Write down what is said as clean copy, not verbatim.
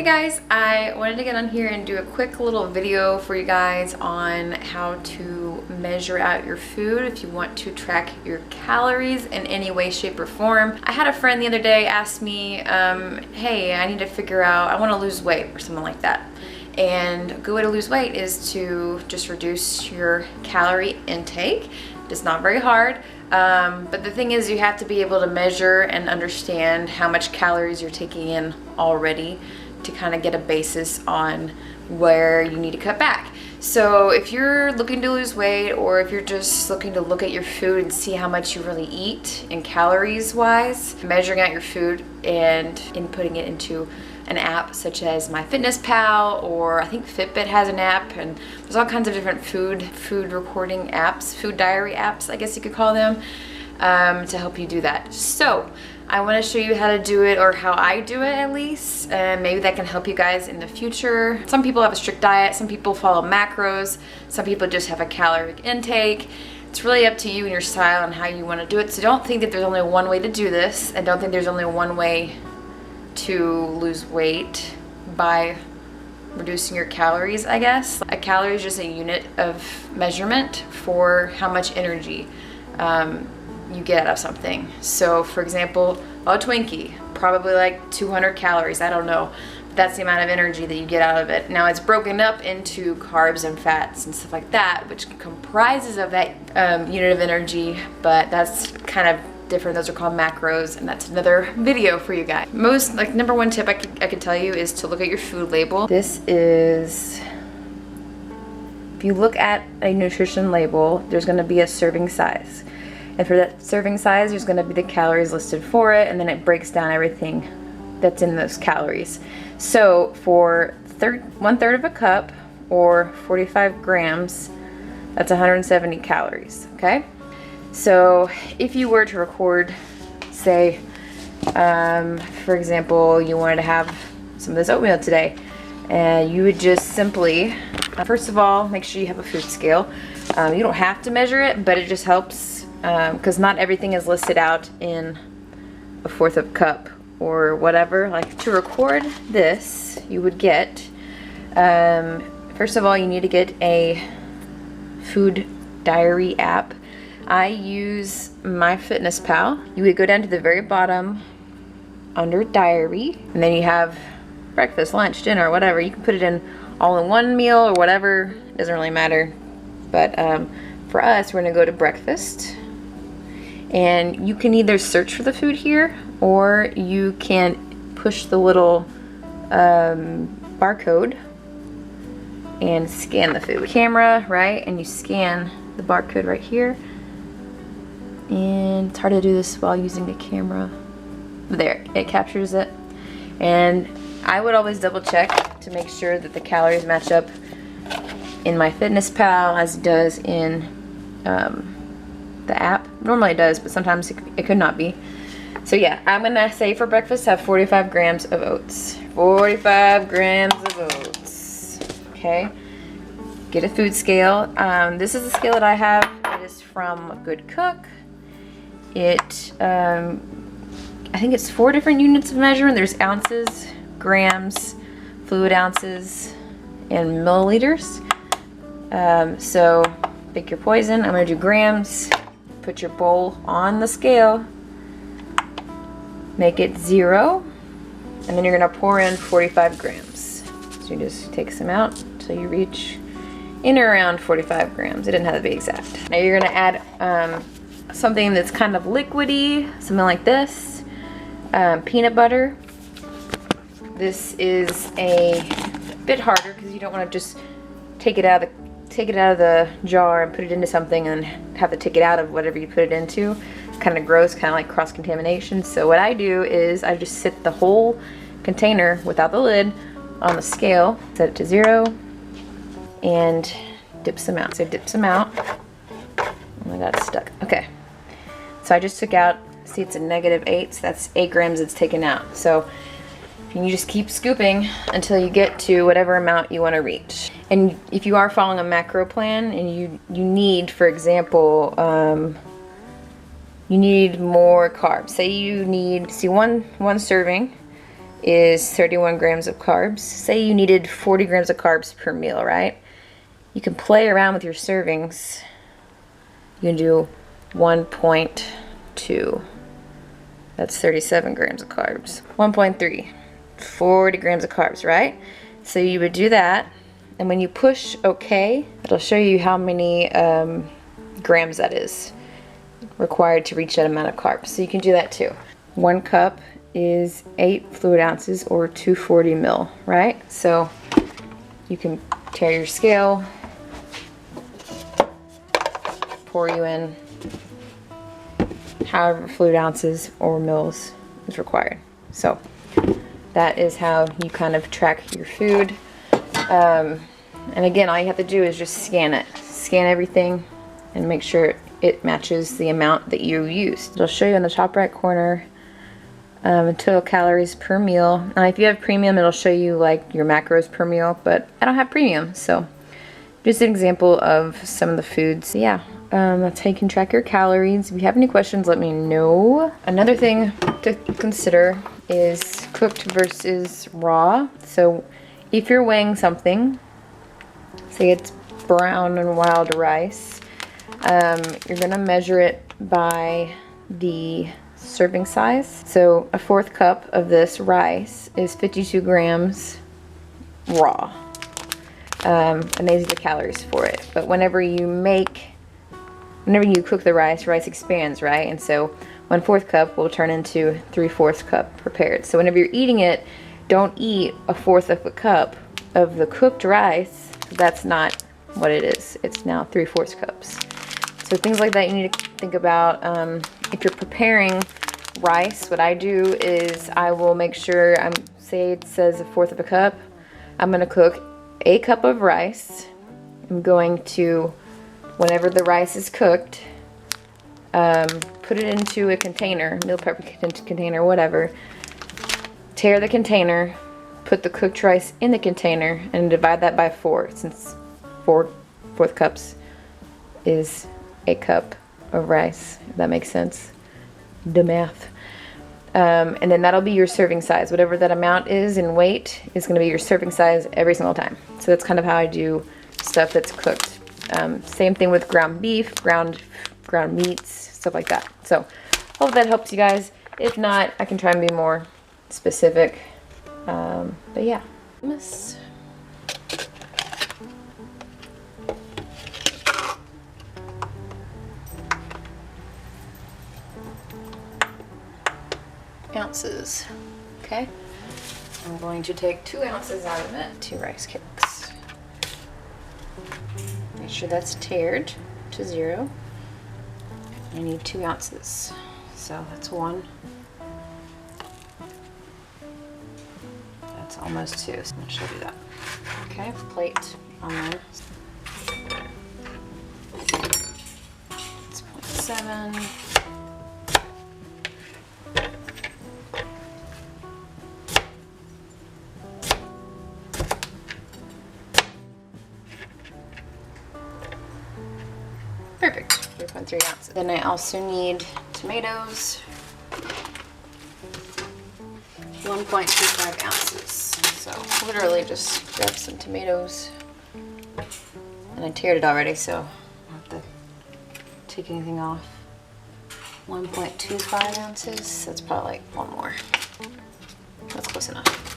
Hey guys, I wanted to get on here and do a quick little video for you guys on how to measure out your food if you want to track your calories in any way, shape, or form. I had a friend the other day ask me, hey, I need to figure out, I want to lose weight or something like that. And a good way to lose weight is to just reduce your calorie intake. It's not very hard, but the thing is you have to be able to measure and understand how much calories you're taking in already to kind of get a basis on where you need to cut back. So if you're looking to lose weight, or if you're just looking to look at your food and see how much you really eat in calories wise, measuring out your food and inputting it into an app such as MyFitnessPal, or I think Fitbit has an app, and there's all kinds of different food recording apps, food diary apps, I guess you could call them, to help you do that. So I want to show you how to do it, or how I do it at least, and maybe that can help you guys in the future. Some people have a strict diet, some people follow macros, some people just have a caloric intake. It's really up to you and your style and how you want to do it. So don't think that there's only one way to do this, and don't think there's only one way to lose weight by reducing your calories, I guess. A calorie is just a unit of measurement for how much energy you get out of something. So for example, a Twinkie, probably like 200 calories, I don't know. But that's the amount of energy that you get out of it. Now it's broken up into carbs and fats and stuff like that, which comprises of that unit of energy, but that's kind of different. Those are called macros, and that's another video for you guys. Most, like, number one tip I could tell you is to look at your food label. This is, if you look at a nutrition label, there's going to be a serving size, and for that serving size there's going to be the calories listed for it, and then it breaks down everything that's in those calories. So for 1/3 of a cup, or 45 grams, that's 170 calories. Okay, so if you were to record, say, for example, you wanted to have some of this oatmeal today, and you would just simply, first of all, make sure you have a food scale. You don't have to measure it, but it just helps, because not everything is listed out in a 1/4 of a cup or whatever. Like, to record this, you would get, first of all, you need to get a food diary app. I use MyFitnessPal. You would go down to the very bottom under diary, and then you have breakfast, lunch, dinner, whatever. You can put it in all in one meal or whatever. It doesn't really matter. But for us, we're gonna go to breakfast, and you can either search for the food here, or you can push the little barcode and scan the food. Camera, right? And you scan the barcode right here. And it's hard to do this while using the camera. There, it captures it. And I would always double check to make sure that the calories match up in MyFitnessPal as it does in the app. Normally it does, but sometimes it could not be. So yeah, I'm gonna say for breakfast have 45 grams of oats. 45 grams of oats. Okay, get a food scale. This is the scale that I have. It is from A Good Cook. It, I think it's 4 different units of measurement. There's ounces, grams, fluid ounces, and milliliters. So pick your poison. I'm gonna do grams. Put your bowl on the scale. Make it 0, and then you're gonna pour in 45 grams. So you just take some out until you reach in or around 45 grams. It didn't have to be exact. Now you're gonna add something that's kind of liquidy, something like this, peanut butter. This is a bit harder because you don't want to just take it out of the jar and put it into something and have to take it out of whatever you put it into. It's kind of gross, kind of like cross-contamination. So what I do is I just sit the whole container without the lid on the scale, set it to 0, and dip some out. So dip some out. Oh, I got it stuck. Okay. So I just took out, see, it's a -8, so that's 8 grams it's taken out. So you just keep scooping until you get to whatever amount you want to reach. And if you are following a macro plan and you need, for example, you need more carbs. Say you need, see, one serving is 31 grams of carbs. Say you needed 40 grams of carbs per meal, right? You can play around with your servings. You can do 1.2. That's 37 grams of carbs. 1.3, 40 grams of carbs, right? So you would do that, and when you push OK, it'll show you how many grams that is required to reach that amount of carbs. So you can do that too. 1 cup is 8 fluid ounces, or 240 ml, right? So you can tear your scale, pour you in however fluid ounces or mils is required. So that is how you kind of track your food. And again, all you have to do is just scan it. Scan everything and make sure it matches the amount that you used. It'll show you in the top right corner total calories per meal. Now if you have premium, it'll show you like your macros per meal, but I don't have premium, so just an example of some of the foods. Yeah, that's how you can track your calories. If you have any questions, let me know. Another thing to consider is cooked versus raw. So if you're weighing something, say it's brown and wild rice, you're gonna measure it by the serving size. So a 1/4 cup of this rice is 52 grams raw. And these are the calories for it. But whenever you cook the rice expands, right? And so 1/4 cup will turn into 3/4 cup prepared. So whenever you're eating it, don't eat a 1/4 of a cup of the cooked rice. That's not what it is. It's now 3/4 cups. So things like that you need to think about. If you're preparing rice, what I do is I will make sure, say it says a 1/4 of a cup, I'm gonna cook a cup of rice. I'm going to, whenever the rice is cooked, put it into a container, meal prep container, whatever. Tear the container, put the cooked rice in the container, and divide that by 4, since 4/4 cups is a cup of rice, if that makes sense. The math. And then that'll be your serving size. Whatever that amount is in weight is going to be your serving size every single time. So that's kind of how I do stuff that's cooked. Same thing with ground beef, ground meats, stuff like that. So hope that helps you guys. If not, I can try and be more specific. But yeah. Ounces. Okay, I'm going to take 2 ounces out of it. 2 rice cakes. Make sure that's tared to 0. I need 2 ounces, so that's 1. That's almost 2, so I should do that. Okay, plate on there. It's 0.7. Perfect, 3.3 ounces. Then I also need tomatoes, 1.25 ounces. So literally just grab some tomatoes. And I teared it already, so I don't have to take anything off. 1.25 ounces, that's probably like 1 more. That's close enough.